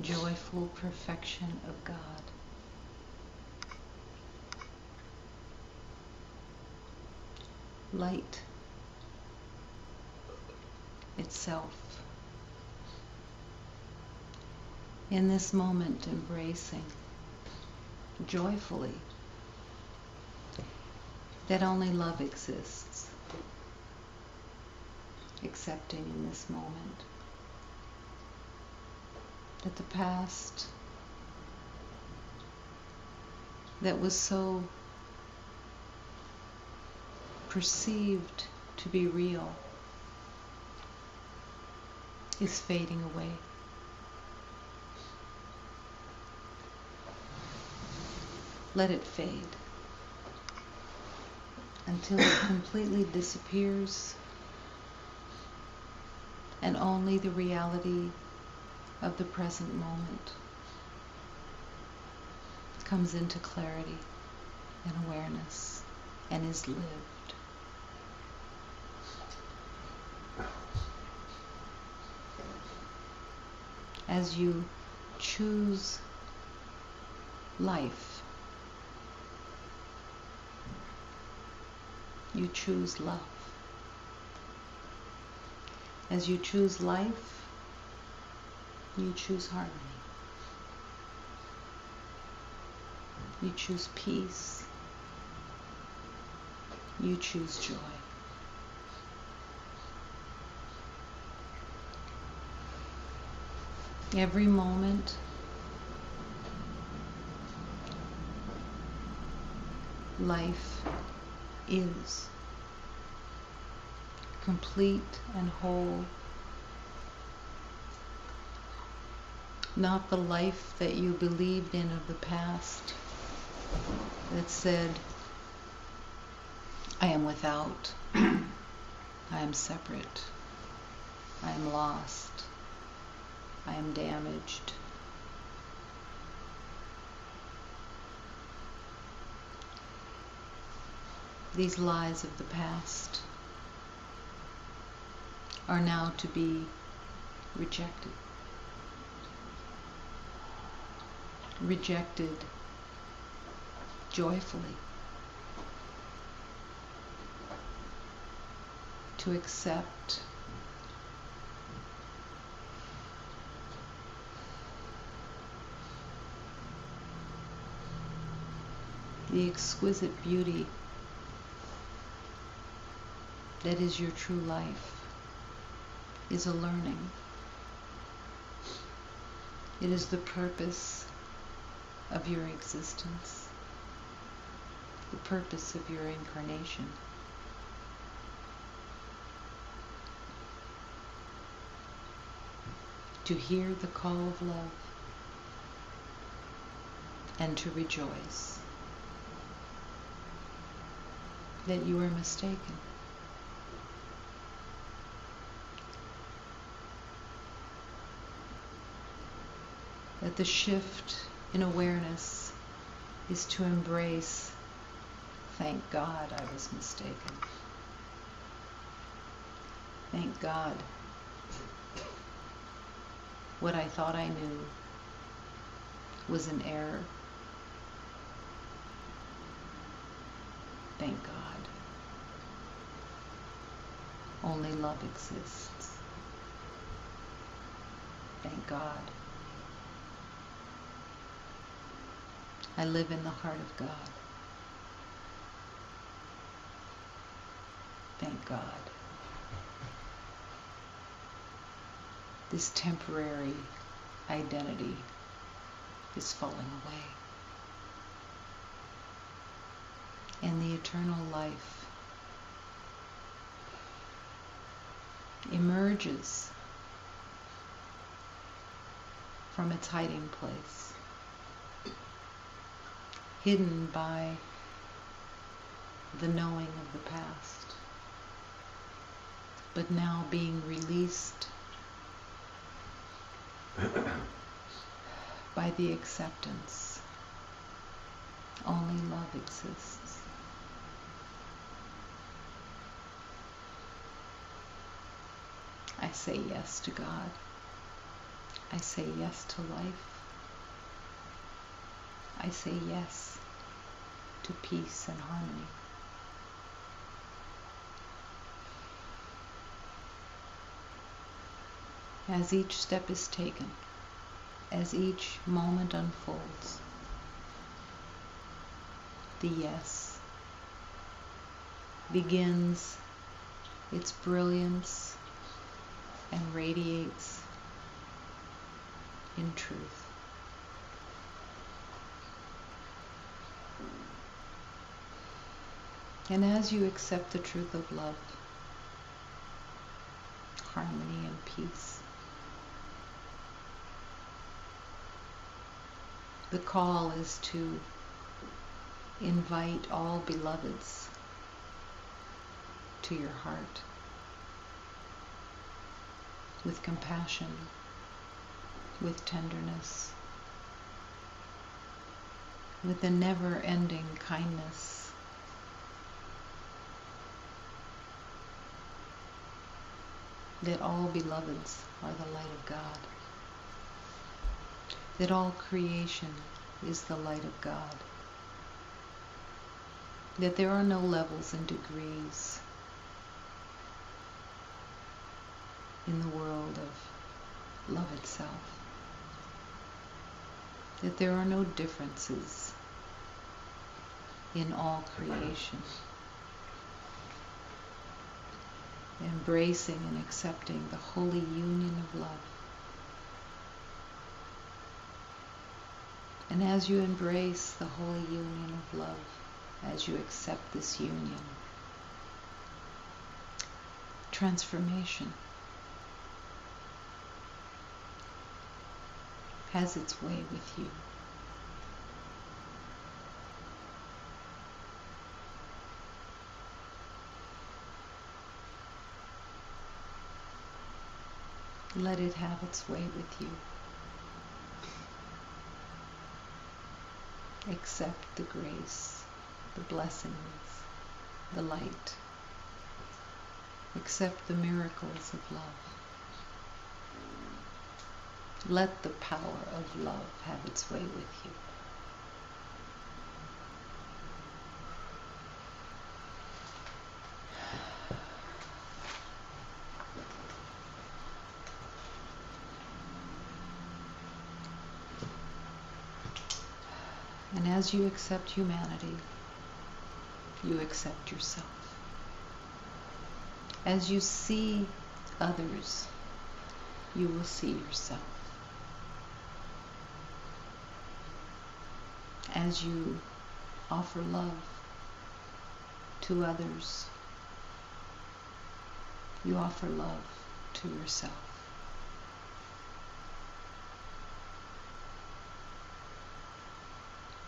joyful perfection of God. Light itself. In this moment, embracing joyfully that only love exists, accepting in this moment that the past that was so perceived to be real is fading away. Let it fade until it completely disappears and only the reality of the present moment comes into clarity and awareness and is lived. As you choose life, you choose love. As you choose life, you choose harmony. You choose peace. You choose joy. Every moment life is complete and whole, not the life that you believed in of the past that said, I am without, I am separate, I am lost, I am damaged. These lies of the past are now to be rejected. Rejected joyfully. To accept the exquisite beauty that is your true life is a learning. It is the purpose of your existence, the purpose of your incarnation. To hear the call of love and to rejoice that you are mistaken. That the shift in awareness is to embrace, thank God I was mistaken. Thank God what I thought I knew was an error. Thank God. Only love exists. Thank God. I live in the heart of God. Thank God. This temporary identity is falling away. And the eternal life emerges from its hiding place, hidden by the knowing of the past, but now being released by the acceptance. Only love exists. I say yes to God. I say yes to life. I say yes to peace and harmony. As each step is taken, as each moment unfolds, the yes begins its brilliance and radiates in truth. And as you accept the truth of love, harmony, and peace, the call is to invite all beloveds to your heart with compassion, with tenderness, with a never-ending kindness. That all beloveds are the light of God. That all creation is the light of God. That there are no levels and degrees in the world of love itself. That there are no differences in all creation. Embracing and accepting the holy union of love. And as you embrace the holy union of love, as you accept this union, transformation has its way with you. Let it have its way with you. Accept the grace, the blessings, the light. Accept the miracles of love. Let the power of love have its way with you. And as you accept humanity, you accept yourself. As you see others, you will see yourself. As you offer love to others, you offer love to yourself.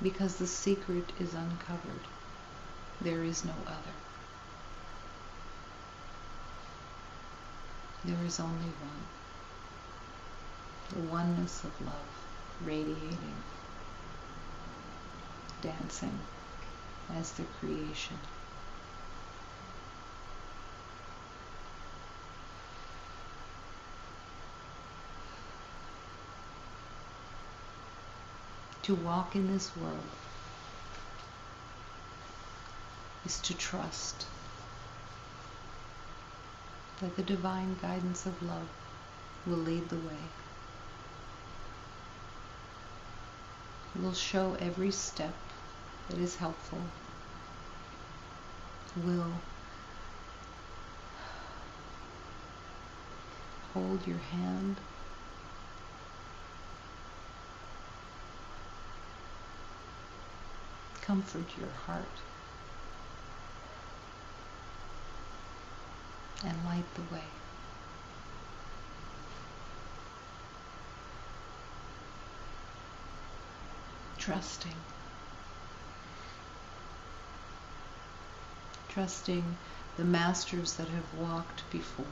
Because the secret is uncovered. There is no other. There is only one. The oneness of love, radiating, dancing as the creation. To walk in this world is to trust that the divine guidance of love will lead the way. It will show every step that is helpful, will hold your hand, comfort your heart, and light the way. Trusting the masters that have walked before.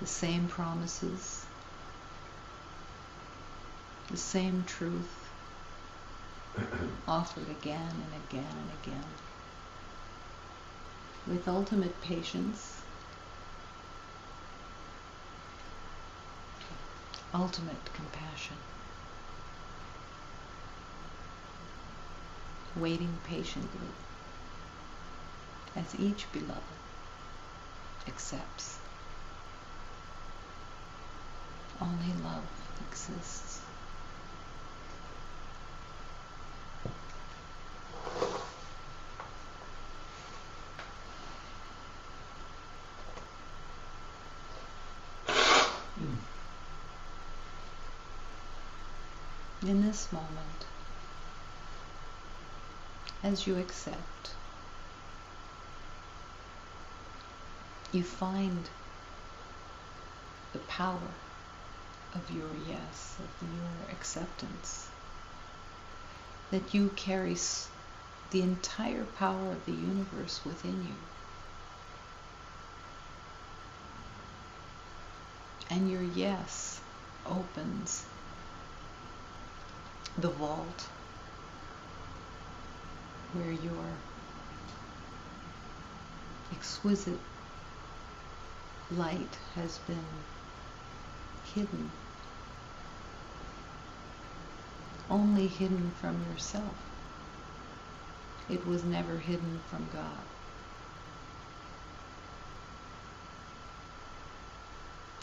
The same promises, the same truth, offered again and again and again. With ultimate patience ultimate compassion, waiting patiently as each beloved accepts. Only love exists. In this moment, as you accept, you find the power of your yes, of your acceptance, that you carry the entire power of the universe within you. And your yes opens the vault where your exquisite light has been hidden, only hidden from yourself. It was never hidden from God.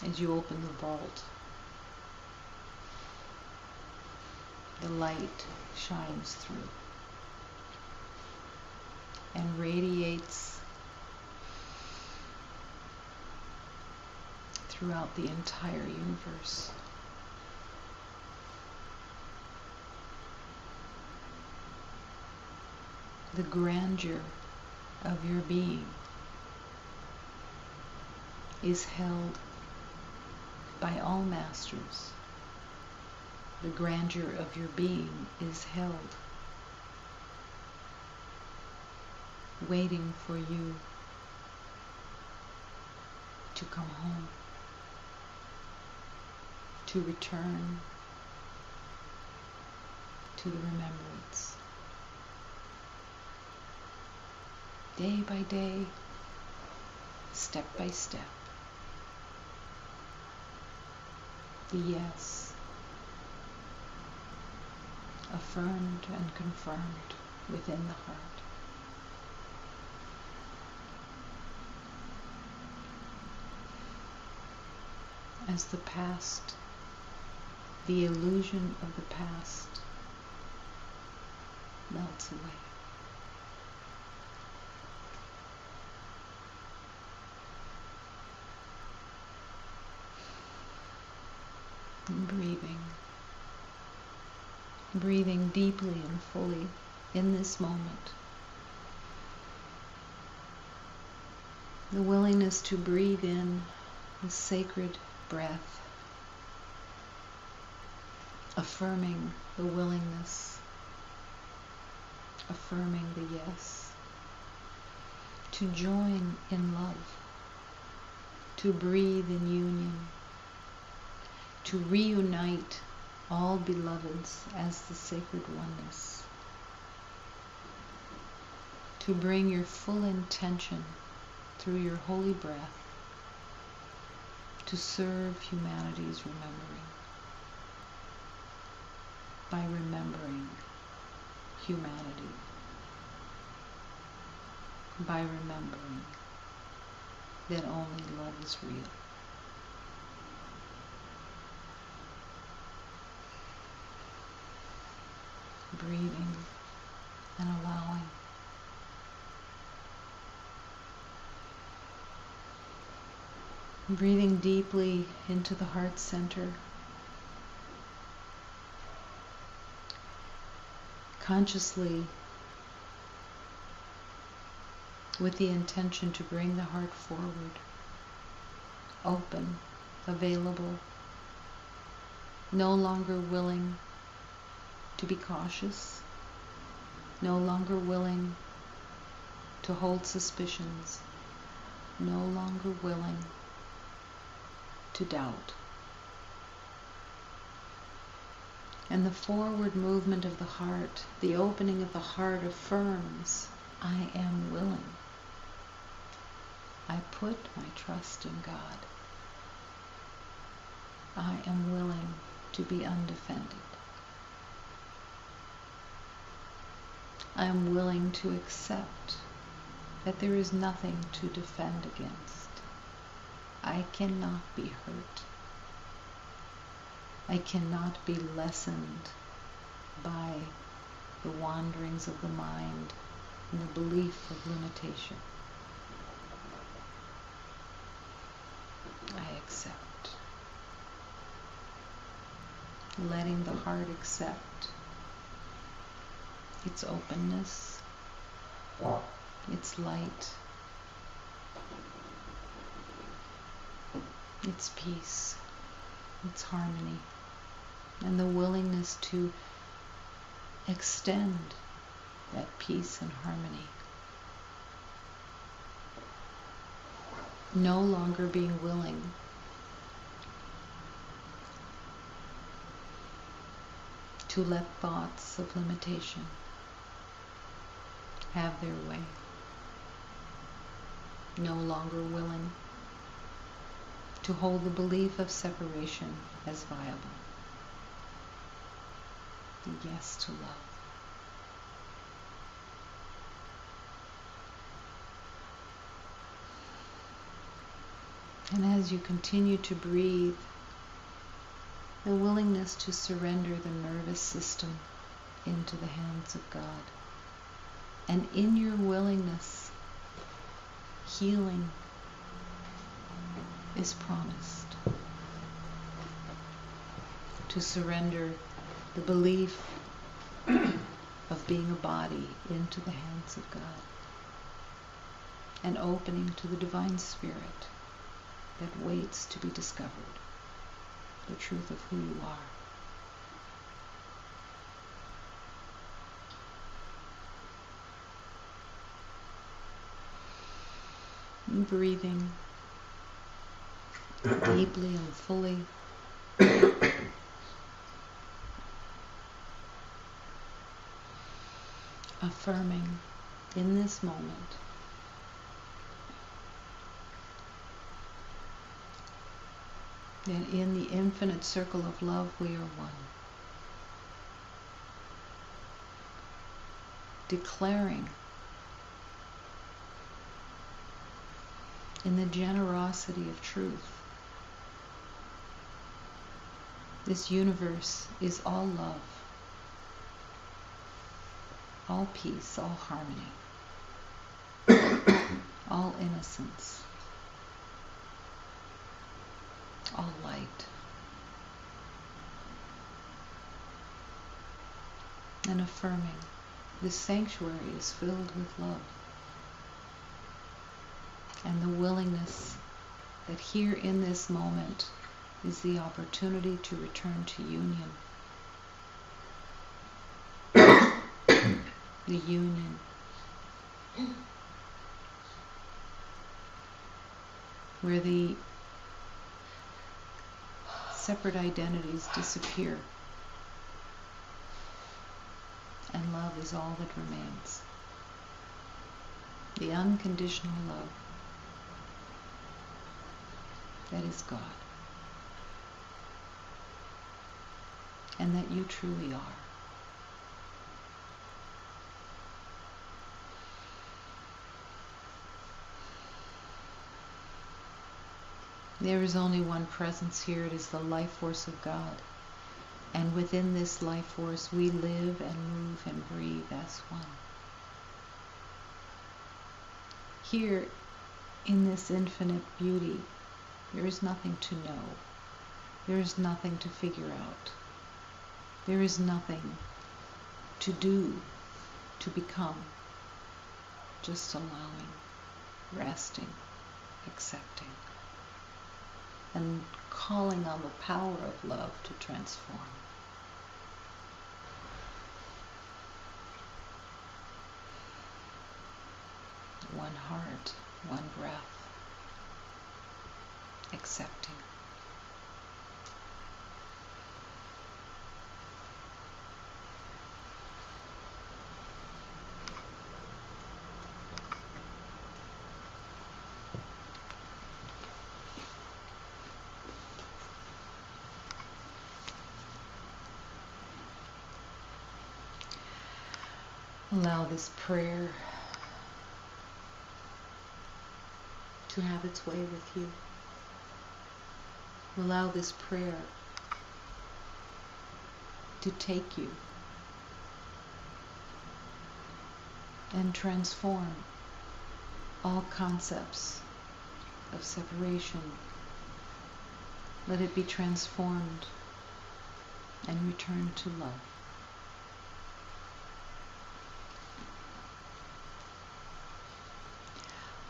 As you open the vault, the light shines through and radiates throughout the entire universe. The grandeur of your being is held by all masters. The grandeur of your being is held, waiting for you to come home, to return to the remembrance. Day by day, step by step, the yes, affirmed and confirmed within the heart. As the past, the illusion of the past melts away. And breathing deeply and fully in this moment. The willingness to breathe in the sacred breath, affirming the willingness, affirming the yes, to join in love, to breathe in union, to reunite all beloveds as the sacred oneness, to bring your full intention through your holy breath to serve humanity's remembering, by remembering humanity, by remembering that only love is real. Breathing and allowing. Breathing deeply into the heart center. Consciously, with the intention to bring the heart forward, open, available, no longer willing to be cautious, no longer willing to hold suspicions, no longer willing to doubt. And the forward movement of the heart, the opening of the heart affirms, I am willing. I put my trust in God. I am willing to be undefended. I am willing to accept that there is nothing to defend against. I cannot be hurt. I cannot be lessened by the wanderings of the mind and the belief of limitation. I accept. Letting the heart accept its openness, its light, its peace, its harmony, and the willingness to extend that peace and harmony. No longer being willing to let thoughts of limitation have their way. No longer willing to hold the belief of separation as viable. Yes to love. And as you continue to breathe, the willingness to surrender the nervous system into the hands of God. And in your willingness, healing is promised. To surrender the belief of being a body into the hands of God. And opening to the divine spirit that waits to be discovered. The truth of who you are. And breathing deeply and fully. Affirming in this moment that in the infinite circle of love we are one. Declaring in the generosity of truth, this universe is all love, all peace, all harmony, all innocence, all light. And affirming this sanctuary is filled with love. And the willingness that here in this moment is the opportunity to return to union. The union. Where the separate identities disappear. And love is all that remains. The unconditional love that is God. And that you truly are. There is only one presence here. It is the life force of God. And within this life force we live and move and breathe as one. Here in this infinite beauty, there is nothing to know. There is nothing to figure out. There is nothing to do, to become. Just allowing, resting, accepting, and calling on the power of love to transform. One heart, one breath, accepting. Allow this prayer to have its way with you. Allow this prayer to take you and transform all concepts of separation. Let it be transformed and return to love.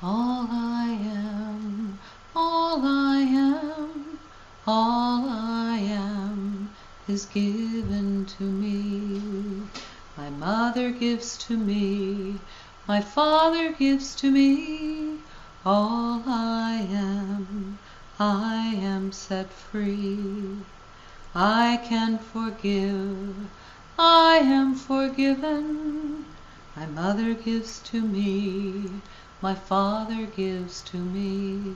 All I am, all I am, all I am is given to me. My mother gives to me, my father gives to me. All I am set free. I can forgive, I am forgiven. My mother gives to me, my father gives to me.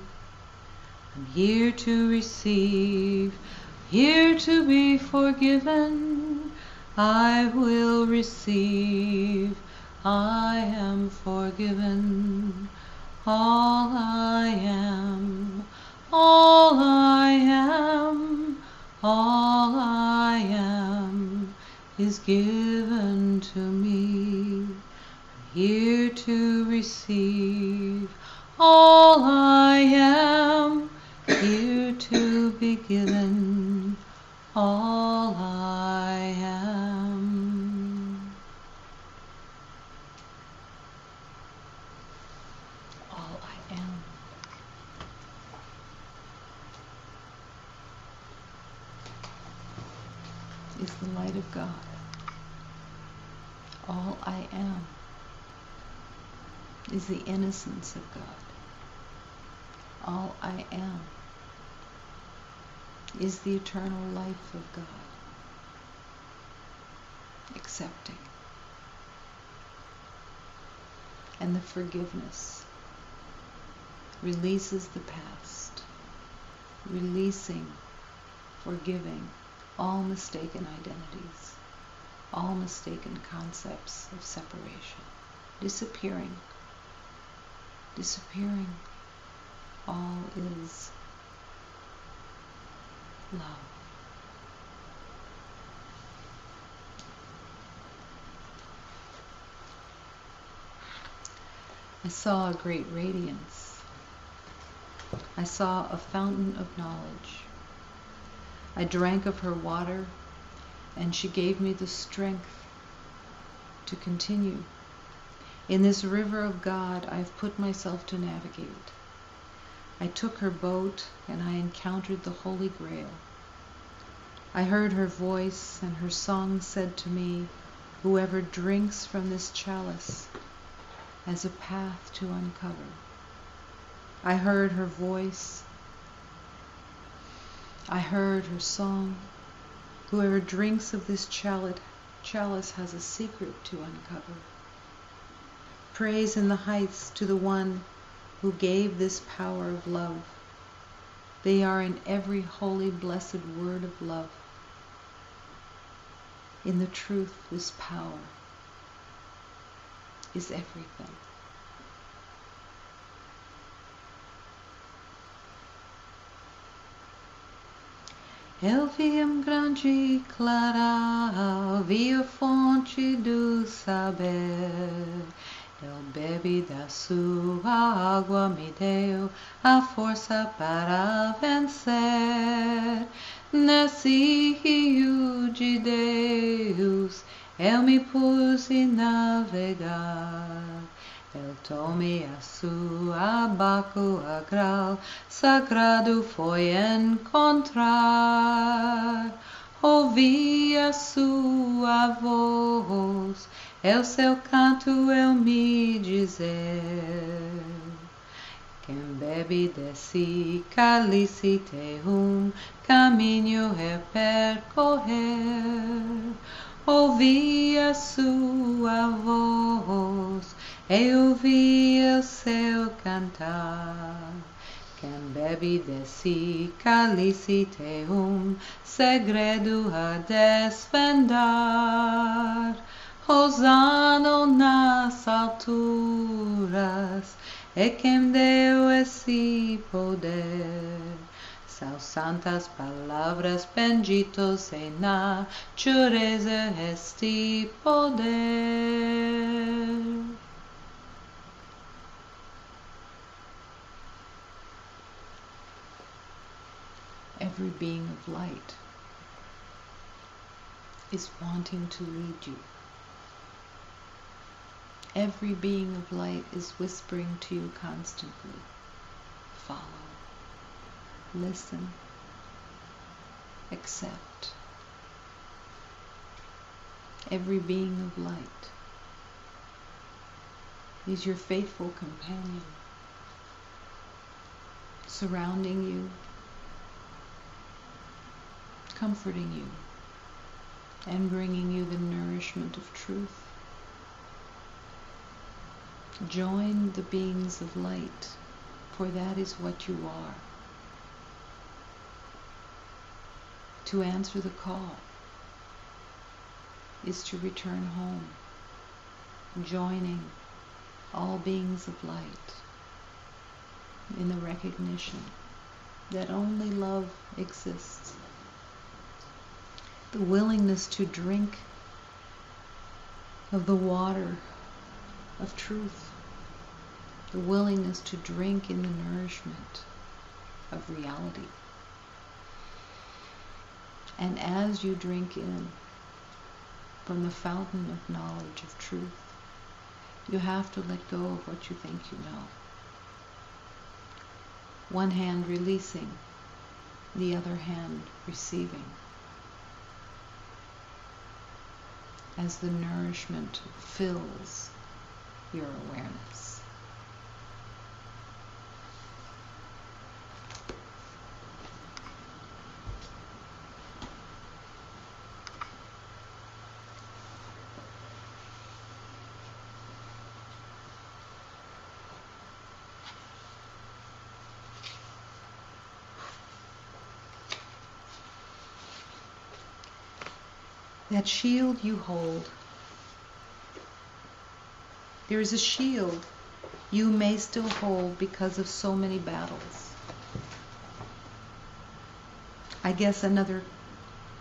I'm here to receive, here to be forgiven. I will receive, I am forgiven. All I am, all I am, all I am is given to me. Here to receive all I am, here to be given all I am. All I am is the light of God. All I am is the innocence of God. All I am is the eternal life of God. Accepting. And the forgiveness releases the past, releasing, forgiving all mistaken identities, all mistaken concepts of separation, disappearing. Disappearing, all is love. I saw a great radiance. I saw a fountain of knowledge. I drank of her water, and she gave me the strength to continue. In this river of God, I've put myself to navigate. I took her boat, and I encountered the Holy Grail. I heard her voice, and her song said to me, whoever drinks from this chalice has a path to uncover. I heard her voice. I heard her song. Whoever drinks of this chalice has a secret to uncover. Praise in the heights to the one who gave this power of love. They are in every holy, blessed word of love. In the truth, this power is everything. Eu vi grande e clara, vi a fonte do saber. Eu bebi da sua água, me deu a força para vencer. Nesse rio de Deus, eu me pus navegar. Eu tomei a sua barco, a grau sagrado foi encontrar. Ouvi a sua voz, é o seu canto eu me dizer. Quem bebe desse cálice tem caminho a percorrer. Ouvi a sua voz, eu ouvi o seu cantar. Quem bebe desse cálice tem segredo a desvendar. Hosana nas alturas, e quem deu esse poder. São santas palavras, benditos em natureza este poder. Every being of light is wanting to lead you. Every being of light is whispering to you constantly. Follow, listen, accept. Every being of light is your faithful companion, surrounding you, comforting you, and bringing you the nourishment of truth. Join the beings of light, for that is what you are. To answer the call is to return home, joining all beings of light in the recognition that only love exists. The willingness to drink of the water of truth, the willingness to drink in the nourishment of reality. And as you drink in from the fountain of knowledge of truth, you have to let go of what you think you know. One hand releasing, the other hand receiving, as the nourishment fills your awareness. That shield you hold, there is a shield you may still hold because of so many battles. I guess another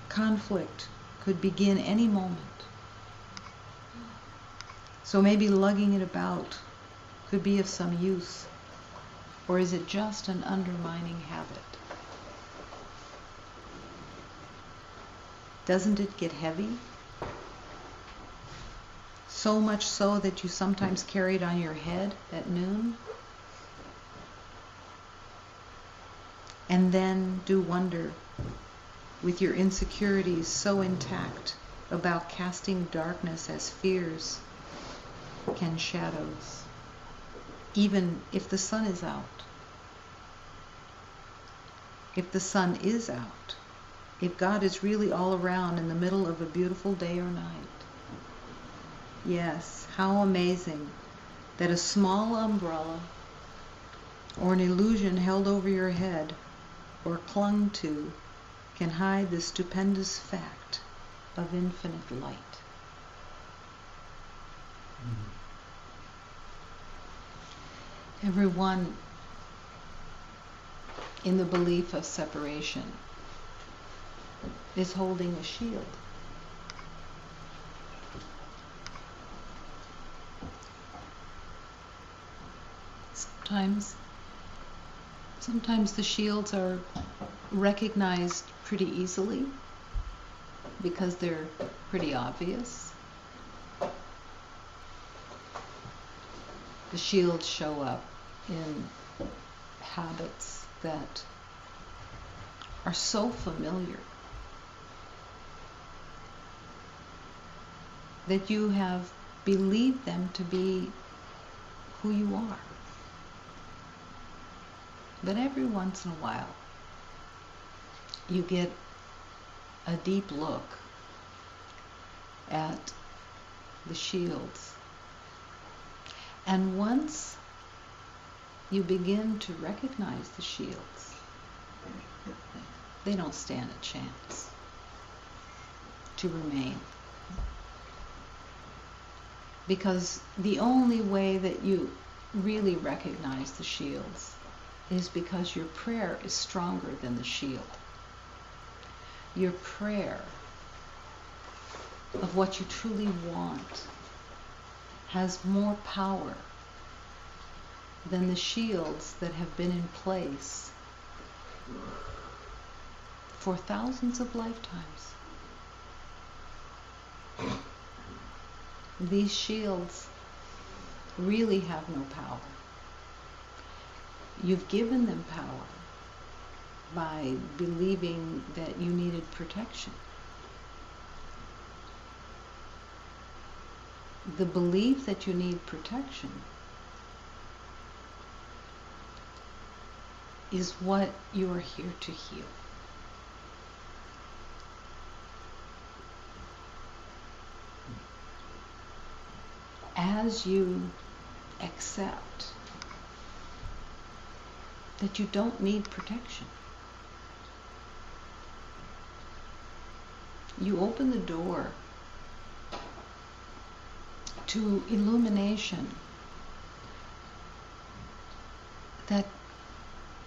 conflict could begin any moment. So maybe lugging it about could be of some use. Or is it just an undermining habit? Doesn't it get heavy? So much so that you sometimes carry it on your head at noon? And then do wonder, with your insecurities so intact about casting darkness as fears can shadows, even if the sun is out. If the sun is out, if God is really all around in the middle of a beautiful day or night. Yes, how amazing that a small umbrella or an illusion held over your head or clung to can hide the stupendous fact of infinite light. Everyone in the belief of separation is holding a shield. Sometimes the shields are recognized pretty easily because they're pretty obvious. The shields show up in habits that are so familiar that you have believed them to be who you are. But every once in a while, you get a deep look at the shields. And once you begin to recognize the shields, they don't stand a chance to remain. Because the only way that you really recognize the shields is because your prayer is stronger than the shield. Your prayer of what you truly want has more power than the shields that have been in place for thousands of lifetimes. These shields really have no power. You've given them power by believing that you needed protection. The belief that you need protection is what you are here to heal. As you accept that you don't need protection, you open the door to illumination that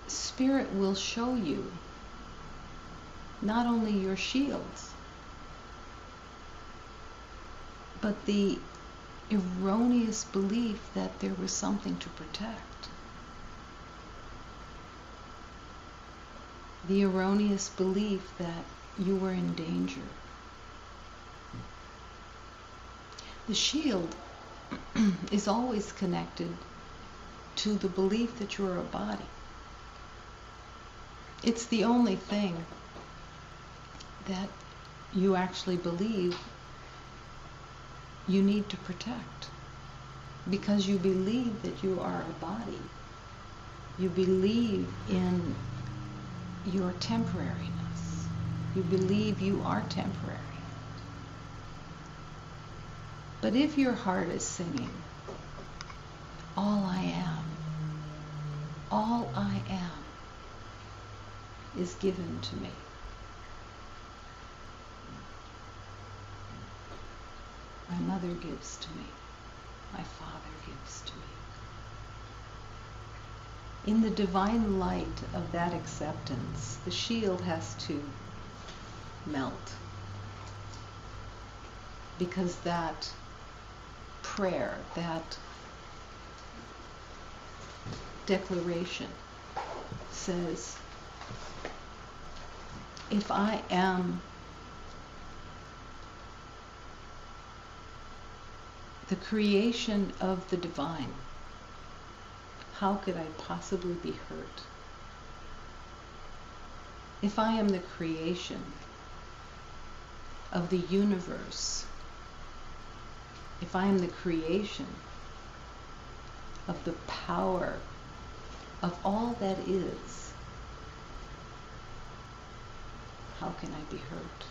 Spirit will show you not only your shields, but the erroneous belief that there was something to protect. The erroneous belief that you were in danger. The shield is always connected to the belief that you're a body. It's the only thing that you actually believe you need to protect, because you believe that you are a body. You believe in your temporariness. You believe you are temporary. But if your heart is singing, all I am is given to me. My mother gives to me. My Father gives to me. In the divine light of that acceptance, the shield has to melt. Because that prayer, that declaration says, if I am the creation of the divine, how could I possibly be hurt? If I am the creation of the universe, if I am the creation of the power of all that is, how can I be hurt?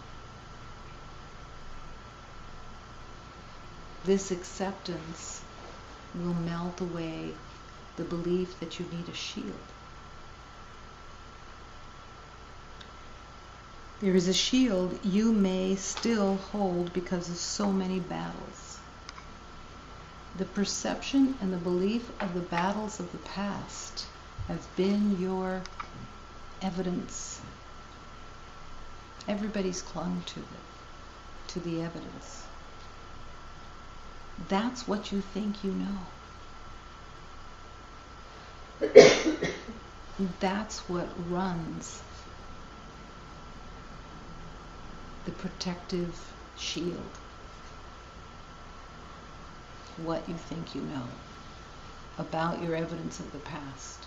This acceptance will melt away the belief that you need a shield. There is a shield you may still hold because of so many battles. The perception and the belief of the battles of the past have been your evidence. Everybody's clung to the evidence. That's what you think you know. That's what runs the protective shield. What you think you know about your evidence of the past.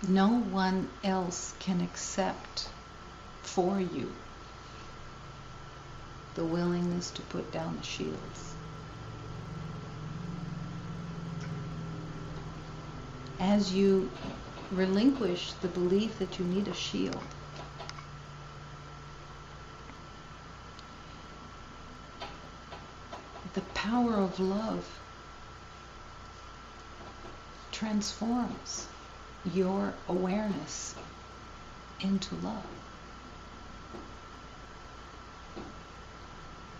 No one else can accept for you the willingness to put down the shields. As you relinquish the belief that you need a shield, the power of love transforms your awareness into love.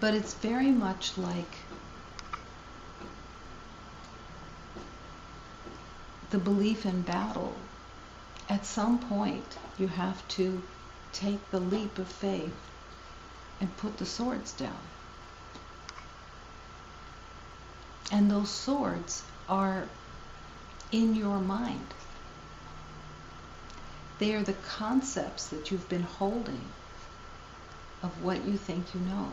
But it's very much like the belief in battle. At some point, you have to take the leap of faith and put the swords down. And those swords are in your mind. They are the concepts that you've been holding of what you think you know,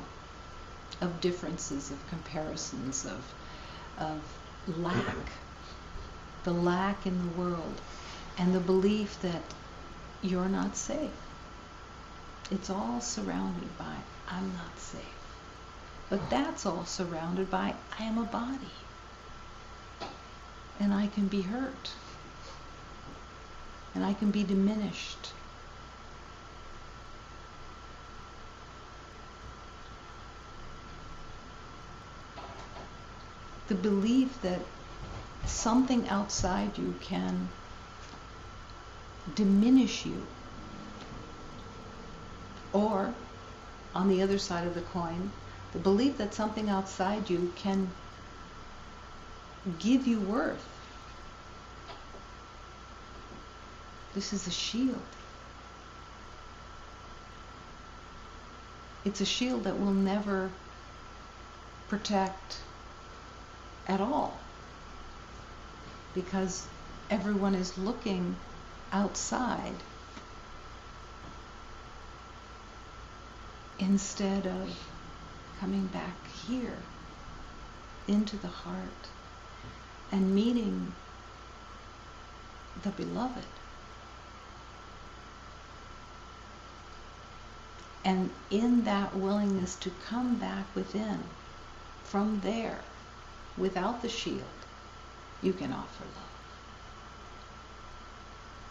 of differences, of comparisons, of lack, the lack in the world, and the belief that you're not safe. It's all surrounded by, I'm not safe. But that's all surrounded by, I am a body. And I can be hurt. And I can be diminished. The belief that something outside you can diminish you. Or, on the other side of the coin, the belief that something outside you can give you worth. This is a shield. It's a shield that will never protect at all, because everyone is looking outside instead of coming back here into the heart and meeting the beloved. And in that willingness to come back within, from there, without the shield, you can offer love.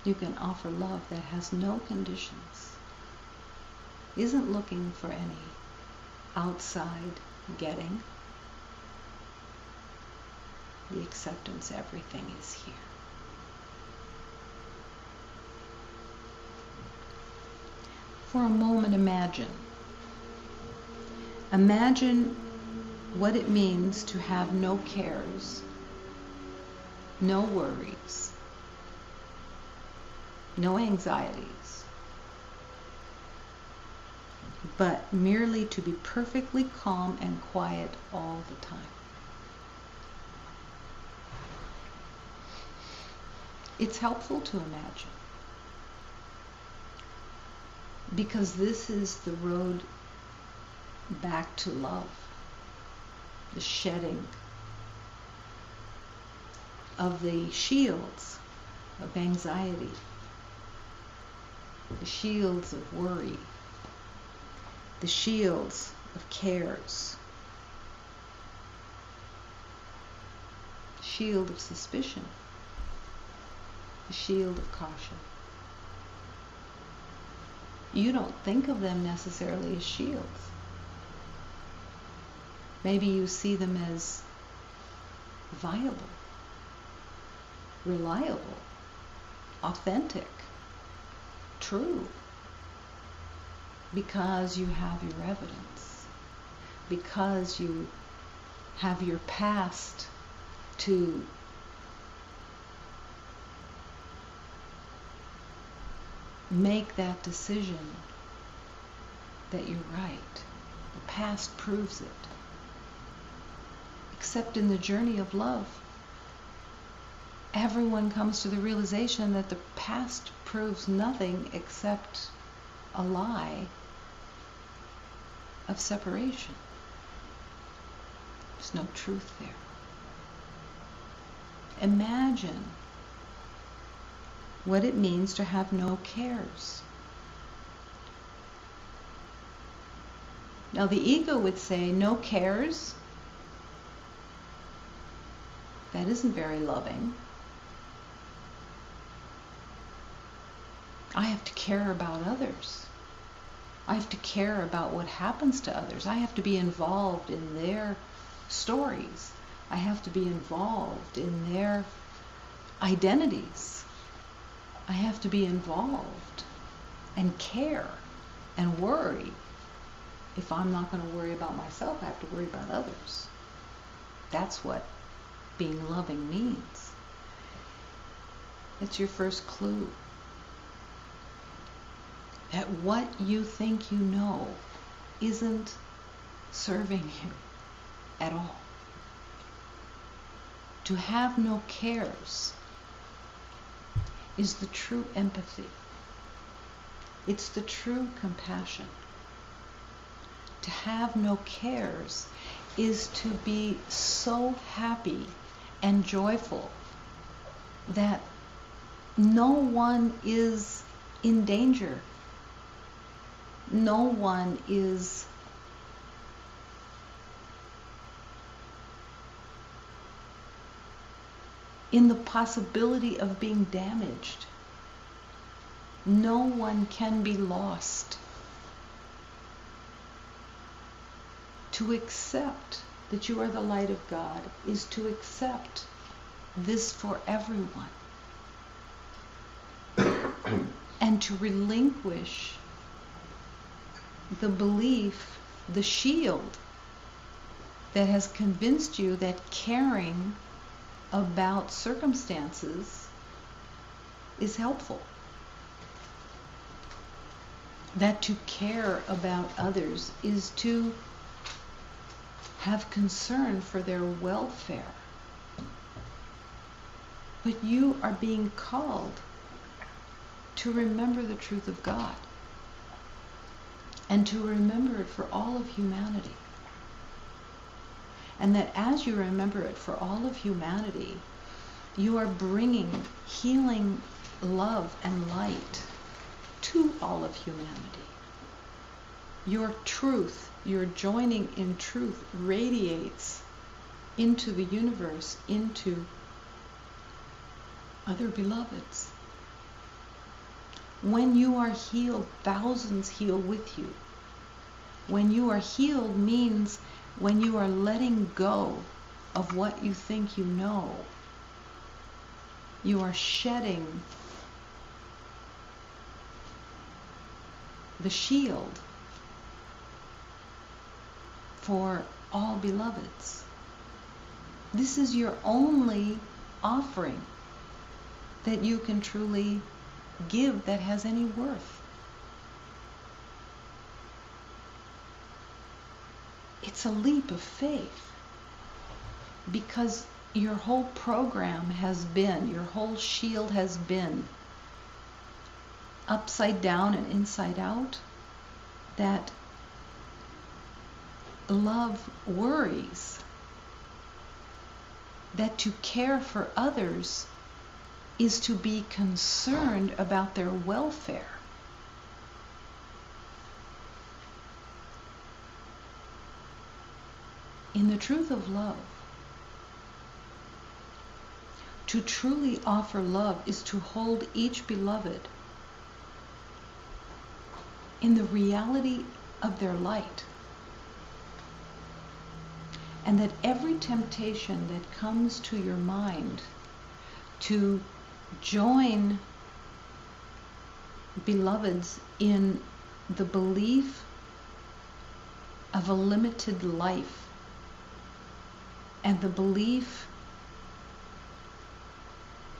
You can offer love that has no conditions, isn't looking for any outside getting. The acceptance, everything is here. For a moment, imagine what it means to have no cares, no worries, no anxieties, but merely to be perfectly calm and quiet all the time. It's helpful to imagine, because this is the road back to love, the shedding of the shields of anxiety, the shields of worry, the shields of cares, the shield of suspicion, the shield of caution. You don't think of them necessarily as shields. Maybe you see them as viable, reliable, authentic, true, because you have your evidence, because you have your past to make that decision that you're right. The past proves it. Except in the journey of love, everyone comes to the realization that the past proves nothing except a lie of separation. There's no truth there. Imagine what it means to have no cares. Now the ego would say, no cares? That isn't very loving. I have to care about others. I have to care about what happens to others. I have to be involved in their stories. I have to be involved in their identities. I have to be involved and care and worry If I'm not going to worry about myself, I have to worry about others. That's what being loving means. It's your first clue that what you think you know isn't serving you at all. To have no cares is the true empathy. It's the true compassion. To have no cares is to be so happy and joyful that no one is in danger. No one is in the possibility of being damaged. No one can be lost. To accept that you are the light of God is to accept this for everyone. And to relinquish the belief, the shield that has convinced you that caring about circumstances is helpful. That to care about others is to have concern for their welfare. But you are being called to remember the truth of God and to remember it for all of humanity. And that as you remember it for all of humanity, you are bringing healing love and light to all of humanity. Your truth, your joining in truth, radiates into the universe, into other beloveds. When you are healed, thousands heal with you. When you are healed means when you are letting go of what you think you know. You are shedding the shield for all beloveds. This is your only offering that you can truly give that has any worth. It's a leap of faith because your whole program has been, your whole shield has been upside down and inside out, that love worries, that to care for others is to be concerned about their welfare. In the truth of love, to truly offer love is to hold each beloved in the reality of their light. And that every temptation that comes to your mind to join beloveds in the belief of a limited life and the belief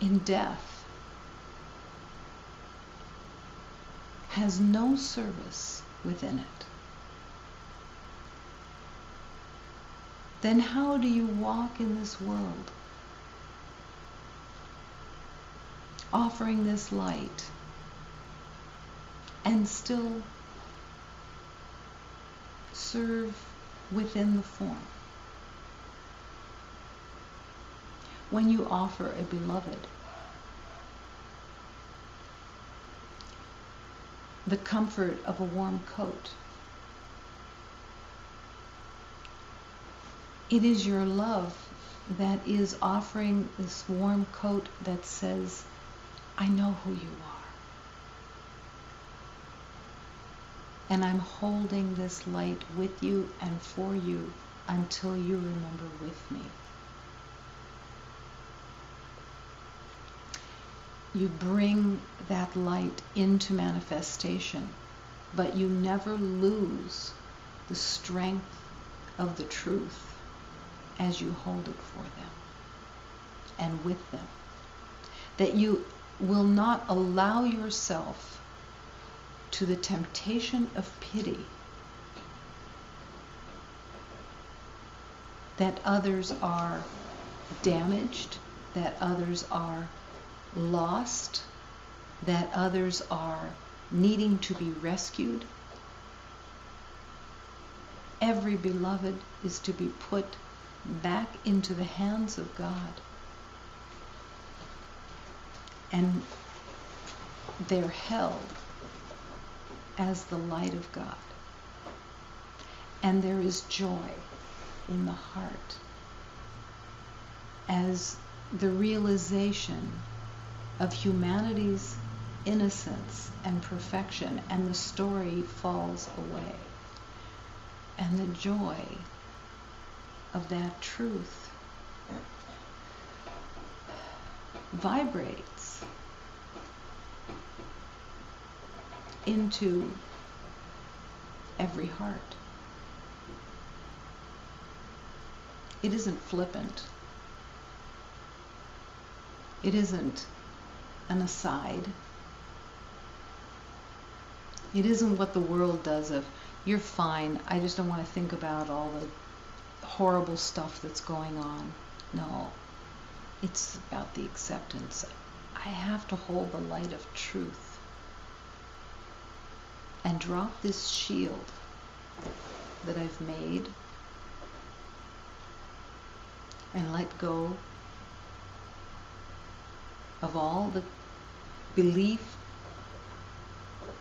in death has no service within it. Then how do you walk in this world offering this light and still serve within the form? When you offer a beloved the comfort of a warm coat, it is your love that is offering this warm coat that says, I know who you are. And I'm holding this light with you and for you until you remember with me. You bring that light into manifestation, but you never lose the strength of the truth as you hold it for them and with them. That you will not allow yourself to the temptation of pity that others are damaged, that others are lost, that others are needing to be rescued. Every beloved is to be put back into the hands of God. And they're held as the light of God. And there is joy in the heart as the realization of humanity's innocence and perfection, and the story falls away. And the joy of that truth vibrates into every heart. It isn't flippant. It isn't an aside. It isn't what the world does of, you're fine, I just don't want to think about all the horrible stuff that's going on. No, it's about the acceptance. I have to hold the light of truth and drop this shield that I've made and let go of all the belief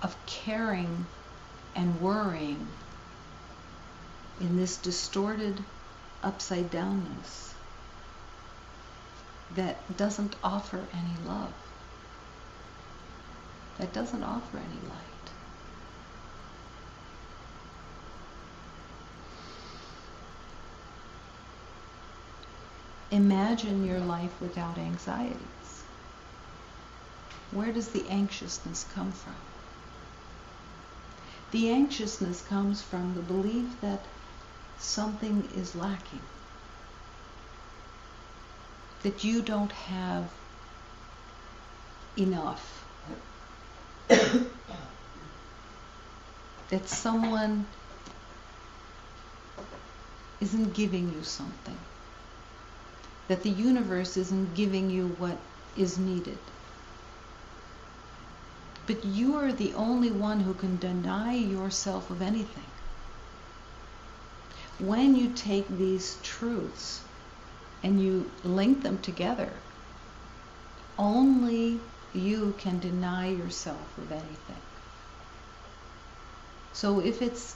of caring and worrying in this distorted upside downness that doesn't offer any love, that doesn't offer any light. Imagine your life without anxieties. Where does the anxiousness come from? The anxiousness comes from the belief that something is lacking, that you don't have enough, that someone isn't giving you something, that the universe isn't giving you what is needed. But you are the only one who can deny yourself of anything. When you take these truths and you link them together, only you can deny yourself of anything. So if it's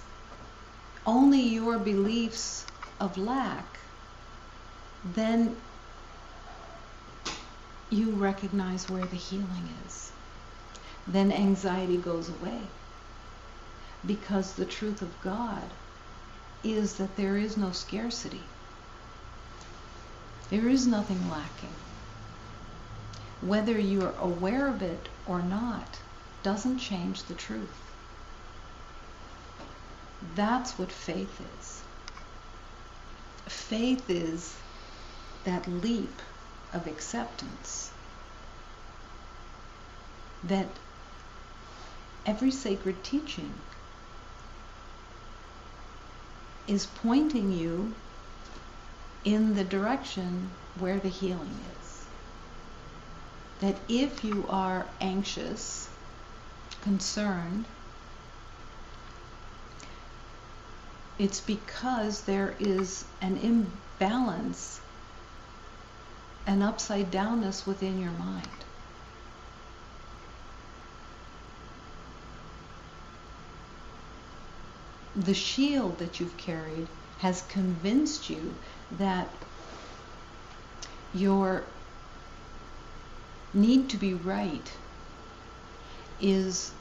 only your beliefs of lack, then you recognize where the healing is. Then anxiety goes away. Because the truth of God is that there is no scarcity. There is nothing lacking. Whether you're aware of it or not doesn't change the truth. That's what faith is. Faith is that leap of acceptance that every sacred teaching is pointing you in the direction where the healing is. That if you are anxious, concerned, it's because there is an imbalance, an upside downness within your mind. The shield that you've carried has convinced you that your need to be right is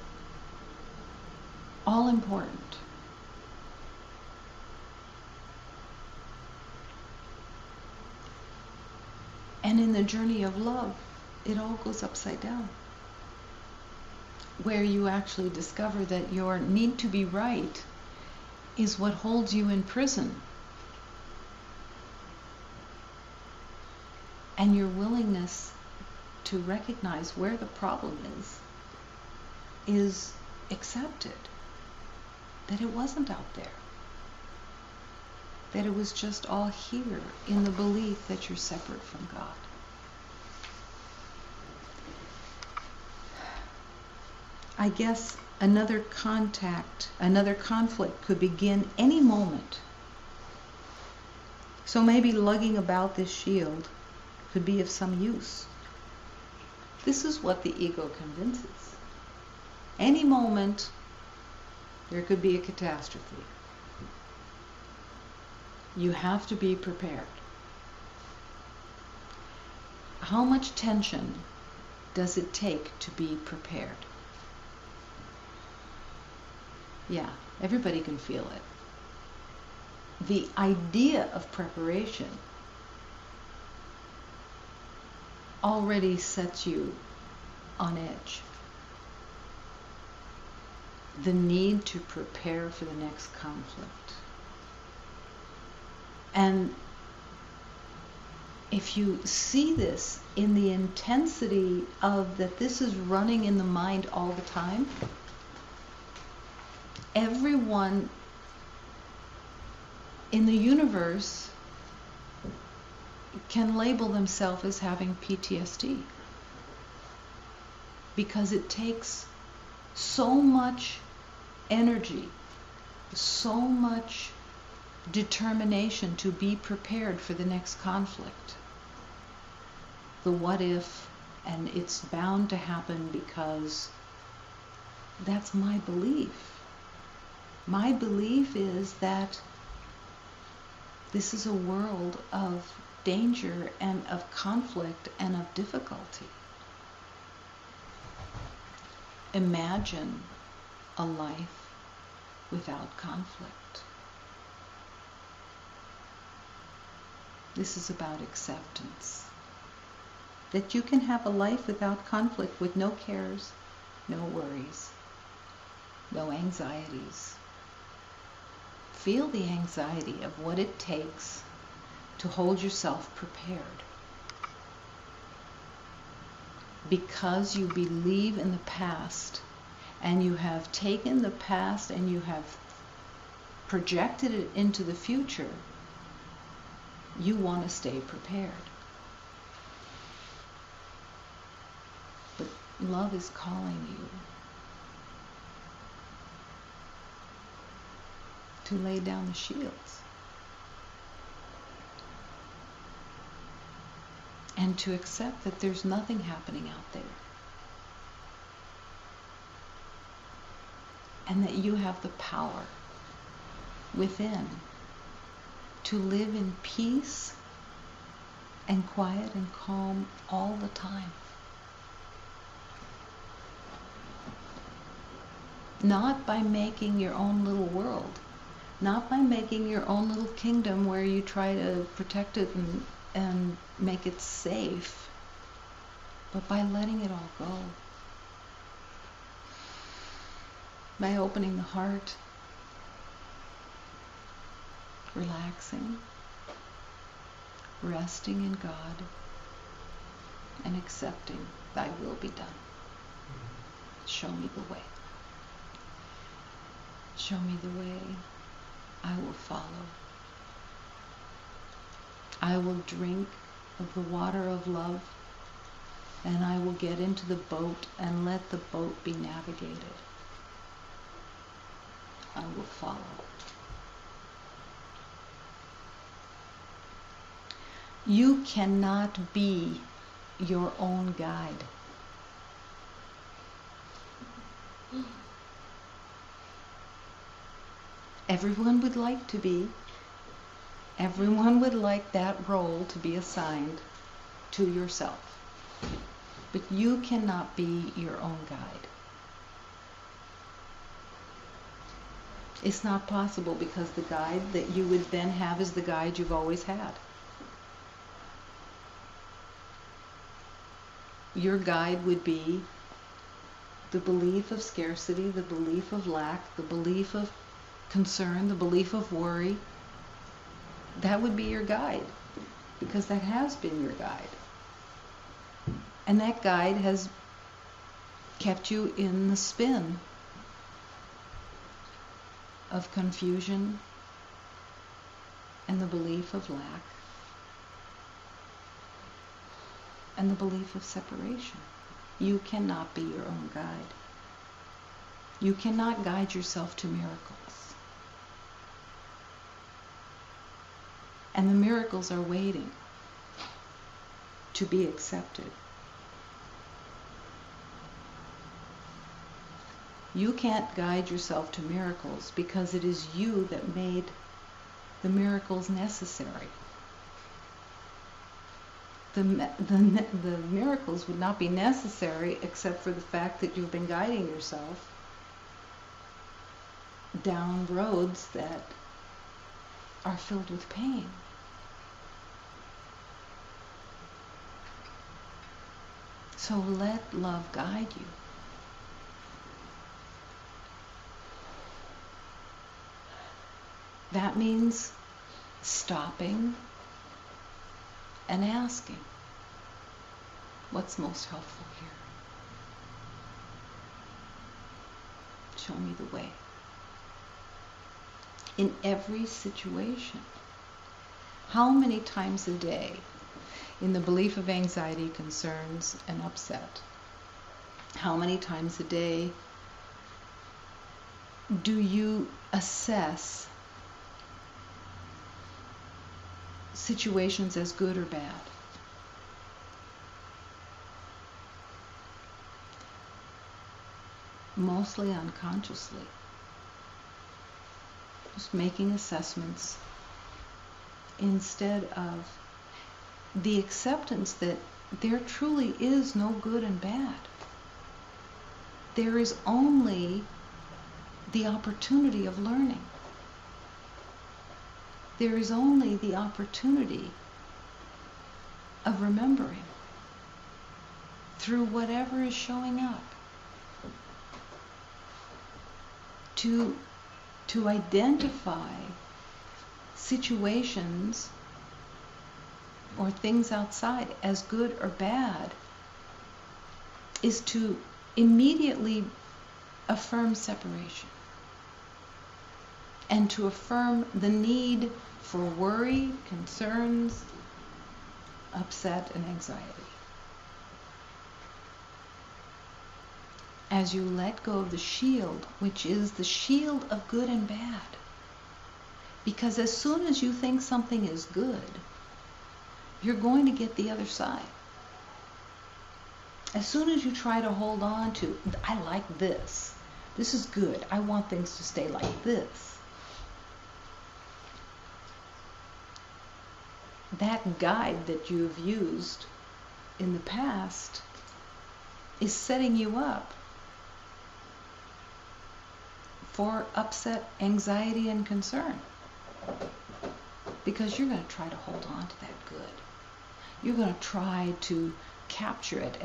all important. And in the journey of love, it all goes upside down. Where you actually discover that your need to be right is what holds you in prison. And your willingness to recognize where the problem is accepted. That it wasn't out there. That it was just all here in the belief that you're separate from God. I guess another conflict could begin any moment. So maybe lugging about this shield could be of some use. This is what the ego convinces. Any moment, there could be a catastrophe. You have to be prepared. How much tension does it take to be prepared? Yeah, everybody can feel it. The idea of preparation already sets you on edge. The need to prepare for the next conflict. And if you see this in the intensity of that this is running in the mind all the time, everyone in the universe can label themselves as having PTSD, because it takes so much energy, so much determination to be prepared for the next conflict. The what if, and it's bound to happen because that's my belief. My belief is that this is a world of danger and of conflict and of difficulty. Imagine a life without conflict. This is about acceptance. That you can have a life without conflict, with no cares, no worries, no anxieties. Feel the anxiety of what it takes to hold yourself prepared. Because you believe in the past, and you have taken the past and you have projected it into the future, you want to stay prepared. But love is calling you to lay down the shields and to accept that there's nothing happening out there, and that you have the power within to live in peace and quiet and calm all the time. Not by making your own little world, not by making your own little kingdom where you try to protect it and make it safe, but by letting it all go. By opening the heart, relaxing, resting in God, and accepting thy will be done. Show me the way. Show me the way. I will follow. I will drink of the water of love, and I will get into the boat and let the boat be navigated. I will follow. You cannot be your own guide. Everyone would like to be. Everyone would like that role to be assigned to yourself. But you cannot be your own guide. It's not possible, because the guide that you would then have is the guide you've always had. Your guide would be the belief of scarcity, the belief of lack, the belief of concern, the belief of worry, that would be your guide, because that has been your guide. And that guide has kept you in the spin of confusion and the belief of lack and the belief of separation. You cannot be your own guide. You cannot guide yourself to miracles. And the miracles are waiting to be accepted. You can't guide yourself to miracles because it is you that made the miracles necessary. The miracles would not be necessary except for the fact that you've been guiding yourself down roads that are filled with pain. So let love guide you. That means stopping and asking, what's most helpful here? Show me the way. In every situation. How many times a day, in the belief of anxiety, concerns, and upset, how many times a day do you assess situations as good or bad? Mostly unconsciously. Just making assessments instead of the acceptance that there truly is no good and bad. There is only the opportunity of learning. There is only the opportunity of remembering through whatever is showing up to identify situations or things outside as good or bad is to immediately affirm separation and to affirm the need for worry, concerns, upset, and anxiety. As you let go of the shield, which is the shield of good and bad. Because as soon as you think something is good, you're going to get the other side. As soon as you try to hold on to, I like this. This is good. I want things to stay like this. That guide that you've used in the past is setting you up for upset, anxiety, and concern. Because you're going to try to hold on to that good. You're going to try to capture it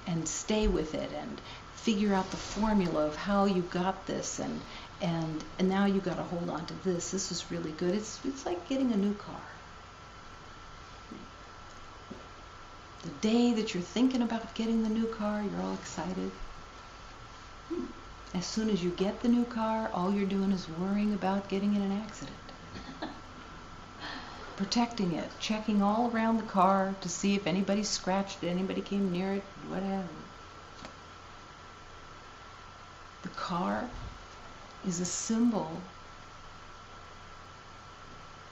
and stay with it and figure out the formula of how you got this and now you got to hold on to this. This is really good. It's like getting a new car. The day that you're thinking about getting the new car, you're all excited. As soon as you get the new car, all you're doing is worrying about getting in an accident. Protecting it, checking all around the car to see if anybody scratched it, anybody came near it, whatever. The car is a symbol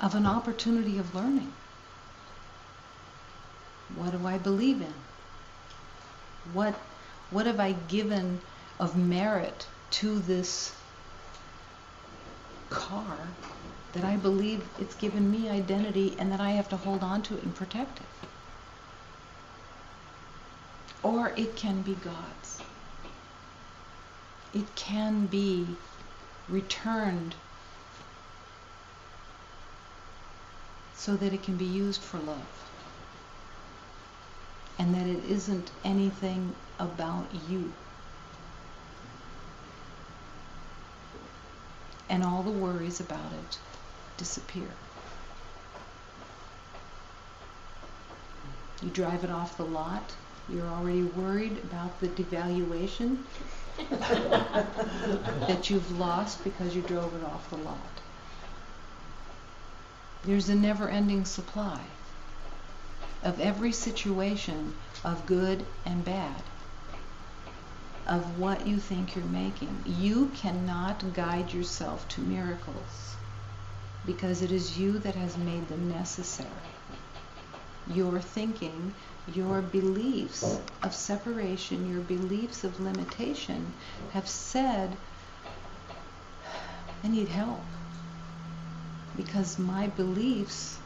of an opportunity of learning. What do I believe in? What have I given of merit to this car that I believe it's given me identity and that I have to hold on to it and protect it? Or it can be God's. It can be returned so that it can be used for love. And that it isn't anything about you. and all the worries about it disappear. You drive it off the lot, you're already worried about the devaluation that you've lost because you drove it off the lot. There's a never-ending supply of every situation of good and bad, of what you think you're making. You cannot guide yourself to miracles because it is you that has made them necessary. Your thinking, your beliefs of separation, your beliefs of limitation have said, I need help because my beliefs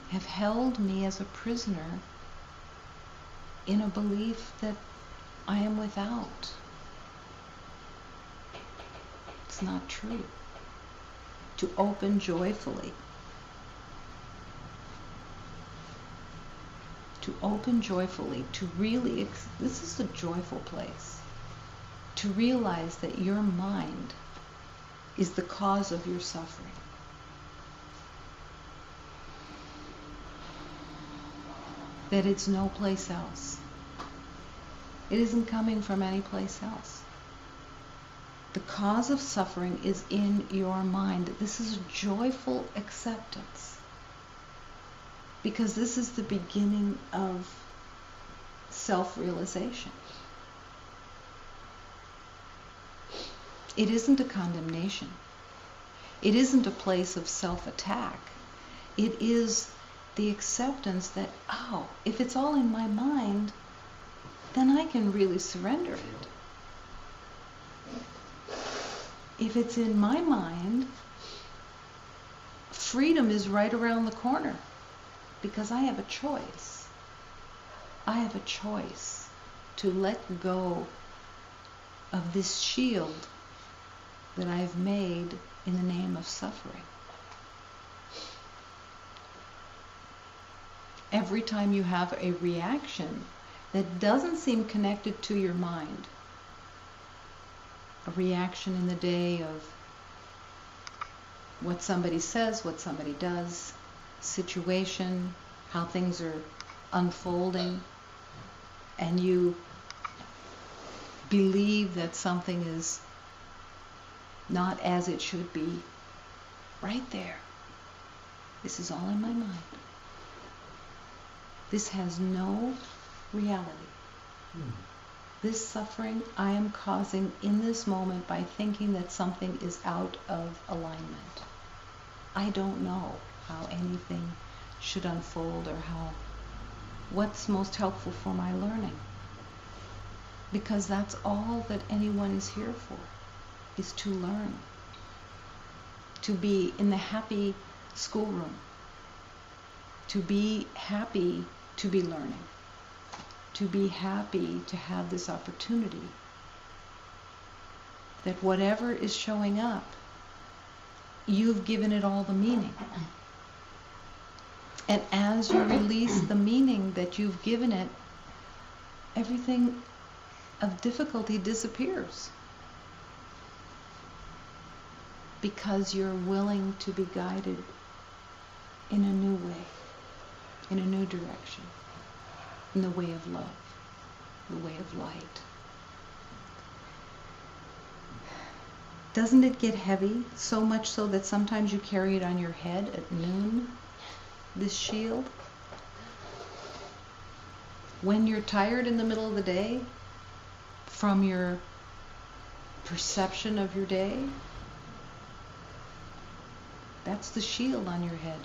have held me as a prisoner in a belief that I am without. It's not true. To open joyfully. To open joyfully, to really, this is a joyful place. To realize that your mind is the cause of your suffering. That it's no place else. It isn't coming from any place else. The cause of suffering is in your mind. This is joyful acceptance. Because this is the beginning of self-realization. It isn't a condemnation. It isn't a place of self-attack. It is the acceptance that, oh, if it's all in my mind, then I can really surrender it. If it's in my mind, freedom is right around the corner because I have a choice. I have a choice to let go of this shield that I've made in the name of suffering. Every time you have a reaction that doesn't seem connected to your mind, a reaction in the day of what somebody says, what somebody does, situation, how things are unfolding, and you believe that something is not as it should be, right there. This is all in my mind. This has no reality. This suffering I am causing in this moment by thinking that something is out of alignment. I don't know how anything should unfold or what's most helpful for my learning. Because that's all that anyone is here for, is to learn. To be in the happy schoolroom. To be happy to be learning. To be happy to have this opportunity. That whatever is showing up, you've given it all the meaning. And as you release the meaning that you've given it, everything of difficulty disappears. Because you're willing to be guided in a new way, in a new direction, in the way of love, the way of light. Doesn't it get heavy, so much so that sometimes you carry it on your head at noon, this shield? When you're tired in the middle of the day, from your perception of your day, that's the shield on your head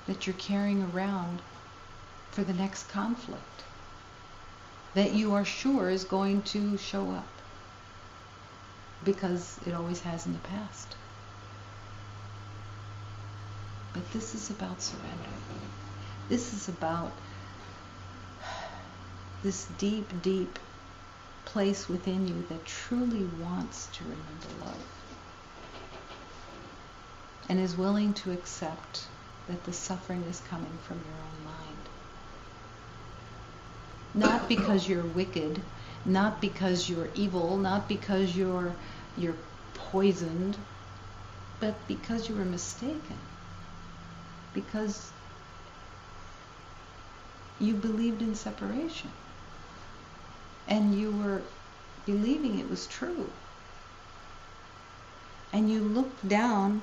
that you're carrying around for the next conflict that you are sure is going to show up because it always has in the past. But this is about surrender. This is about this deep, deep place within you that truly wants to remember love and is willing to accept that the suffering is coming from your own mind. Not because you're wicked, not because you're evil, not because you're you're poisoned, but because you were mistaken. Because you believed in separation. And you were believing it was true. And you looked down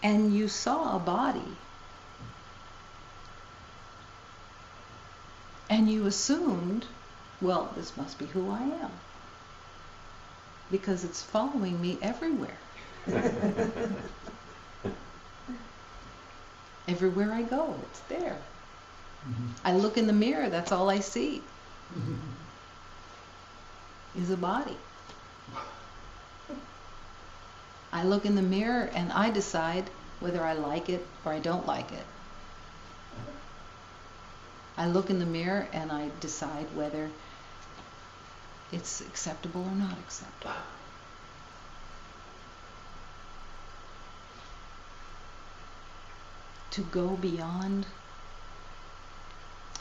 and you saw a body. And you assumed, well, this must be who I am. Because it's following me everywhere. Everywhere I go, it's there. I look in the mirror, that's all I see. Is a body. I look in the mirror and I decide whether I like it or I don't like it. I look in the mirror and I decide whether it's acceptable or not acceptable. To go beyond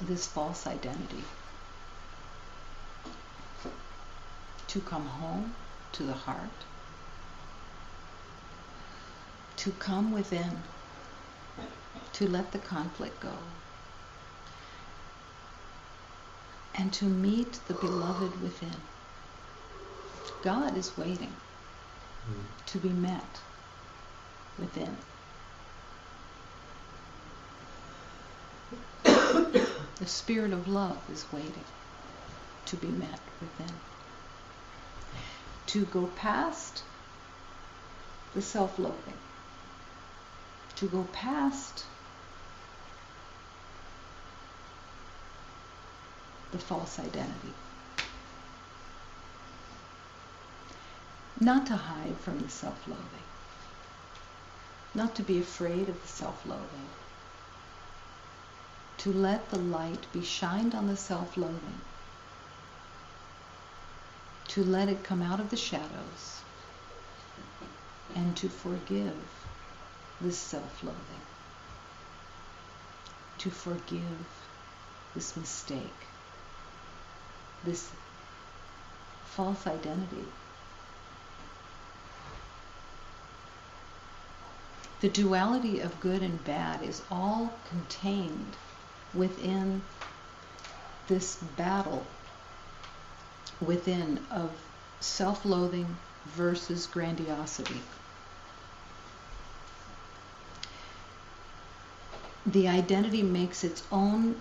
this false identity. To come home to the heart. To come within. To let the conflict go. And to meet the beloved within. God is waiting to be met within. The spirit of love is waiting to be met within. To go past the self-loathing. To go past the false identity. Not to hide from the self-loathing. Not to be afraid of the self-loathing. To let the light be shined on the self-loathing. To let it come out of the shadows. And to forgive this self-loathing. To forgive this mistake. This false identity. The duality of good and bad is all contained within this battle within of self-loathing versus grandiosity. The identity makes its own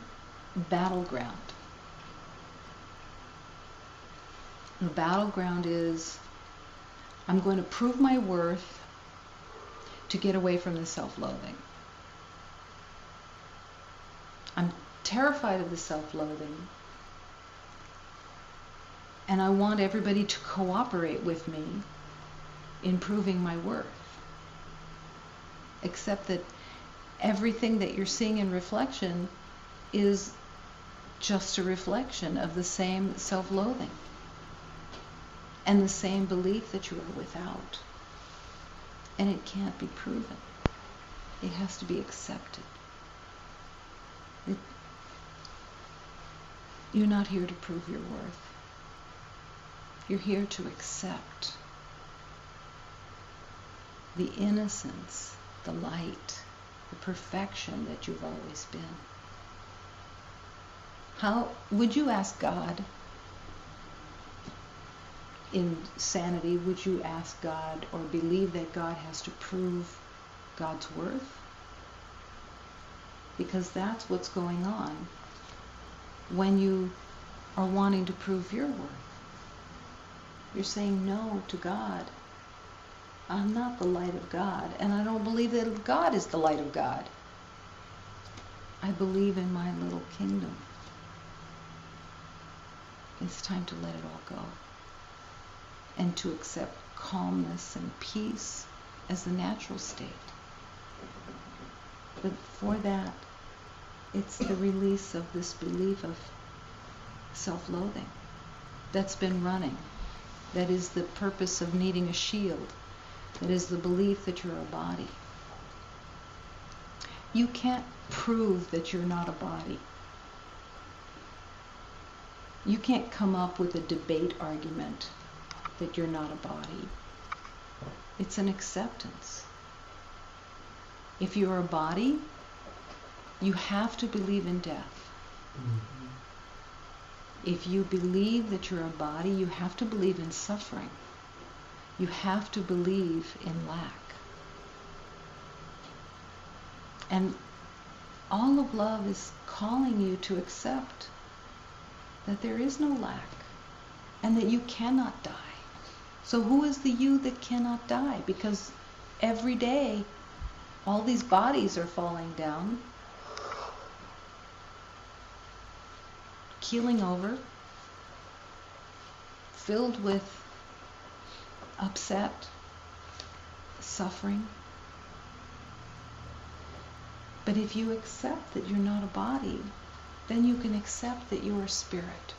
battleground. The battleground is, I'm going to prove my worth to get away from the self-loathing. I'm terrified of the self-loathing, and I want everybody to cooperate with me in proving my worth. Except that everything that you're seeing in reflection is just a reflection of the same self-loathing and the same belief that you are without. And it can't be proven. It has to be accepted. You're not here to prove your worth. You're here to accept the innocence, the light, the perfection that you've always been. How would you ask God, in sanity, would you ask God or believe that God has to prove God's worth? Because that's what's going on when you are wanting to prove your worth. You're saying no to God. I'm not the light of God, and I don't believe that God is the light of God. I believe in my little kingdom. It's time to let it all go. And to accept calmness and peace as the natural state. But for that, it's the release of this belief of self-loathing that's been running. That is the purpose of needing a shield. That is the belief that you're a body. You can't prove that you're not a body. You can't come up with a debate argument that you're not a body. It's an acceptance. If you're a body, you have to believe in death. Mm-hmm. If you believe that you're a body, you have to believe in suffering. You have to believe in lack. And all of love is calling you to accept that there is no lack and that you cannot die. So who is the you that cannot die? Because every day all these bodies are falling down, keeling over, filled with upset, suffering. But if you accept that you're not a body, then you can accept that you're a spirit.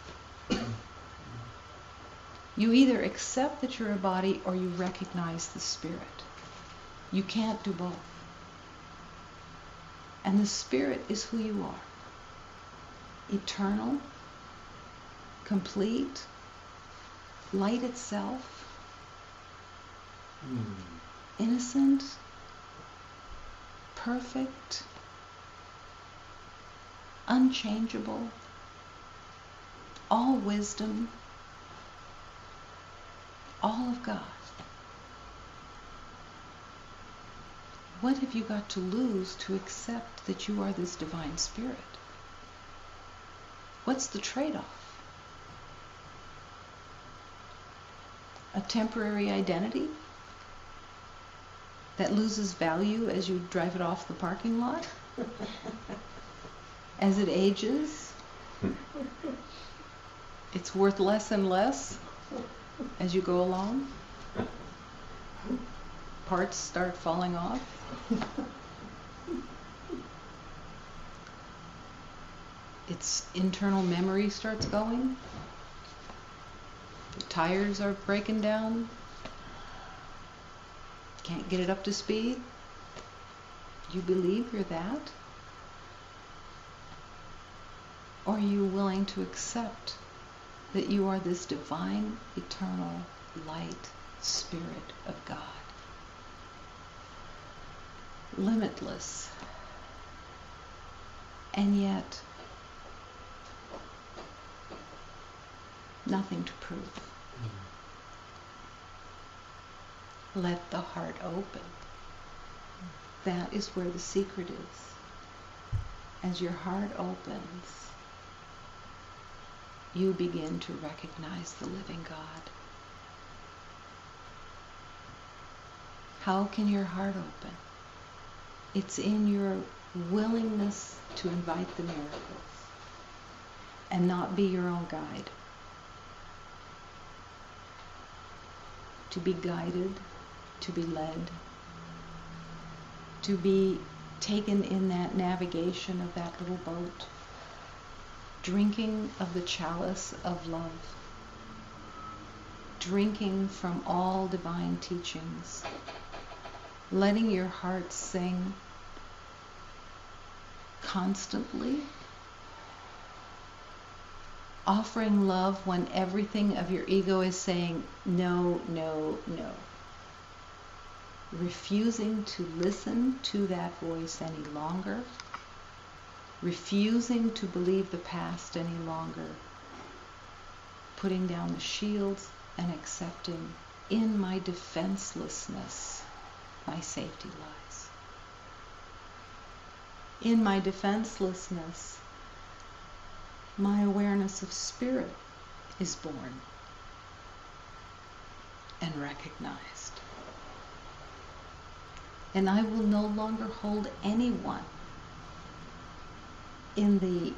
You either accept that you're a body or you recognize the spirit. You can't do both. And the spirit is who you are. Eternal, complete, light itself, innocent, perfect, unchangeable, all wisdom, all of God. What have you got to lose to accept that you are this divine spirit? What's the trade-off? A temporary identity that loses value as you drive it off the parking lot? As it ages, it's worth less and less as you go along. Parts start falling off. Its internal memory starts going. The tires are breaking down. Can't get it up to speed. You believe you're that? Or are you willing to accept that you are this divine, eternal light spirit of God? Limitless. And yet, nothing to prove. Let the heart open. That is where the secret is. As your heart opens, you begin to recognize the living God. How can your heart open? It's in your willingness to invite the miracles and not be your own guide. To be guided, to be led, to be taken in that navigation of that little boat, drinking of the chalice of love, drinking from all divine teachings, letting your heart sing constantly, offering love when everything of your ego is saying no, no, no. Refusing to listen to that voice any longer, refusing to believe the past any longer, putting down the shields and accepting, in my defenselessness, my safety lies. In my defenselessness, my awareness of spirit is born and recognized. And I will no longer hold anyone in the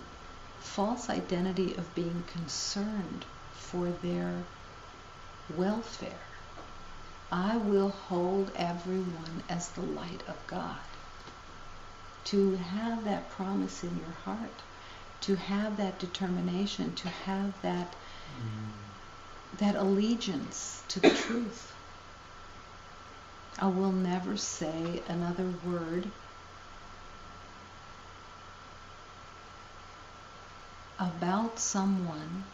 false identity of being concerned for their welfare. I will hold everyone as the light of God. To have that promise in your heart, to have that determination, to have that allegiance to the truth. I will never say another word about someone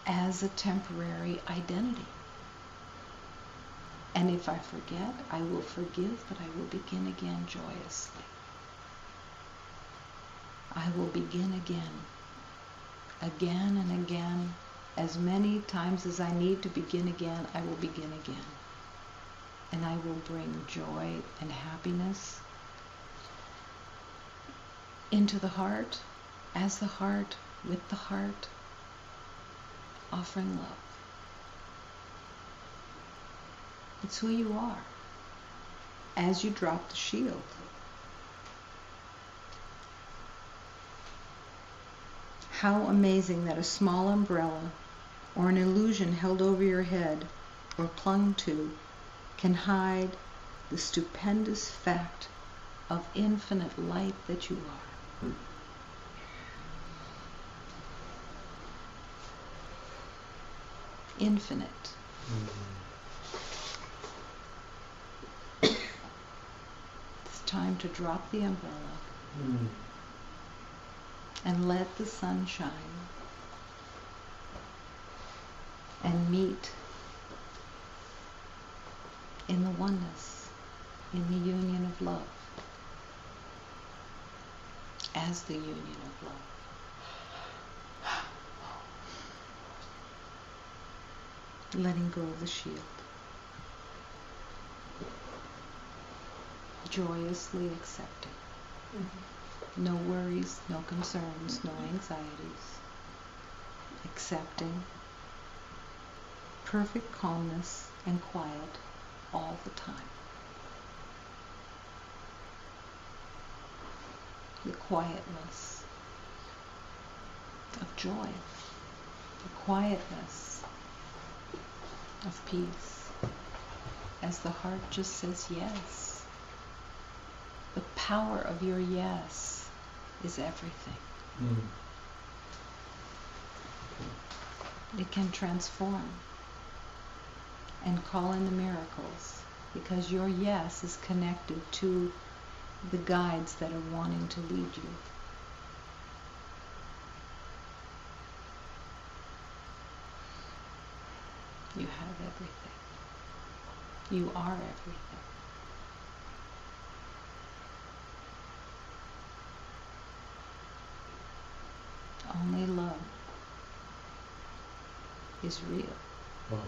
as a temporary identity. And if I forget, I will forgive, but I will begin again joyously. I will begin again and again. As many times as I need to begin again, I will begin again. And I will bring joy and happiness into the heart, as the heart, with the heart, offering love. It's who you are as you drop the shield. How amazing that a small umbrella or an illusion held over your head or clung to can hide the stupendous fact of infinite light that you are. Infinite. It's time to drop the umbrella and let the sun shine and meet in the oneness, in the union of love, as the union of love. Letting go of the shield. Joyously accepting. No worries, no concerns, no anxieties. Accepting. Perfect calmness and quiet all the time. The quietness of joy. The quietness of peace. As the heart just says yes. The power of your yes is everything. It can transform and call in the miracles because your yes is connected to the guides that are wanting to lead you. You have everything. You are everything. Only love is real. Wow.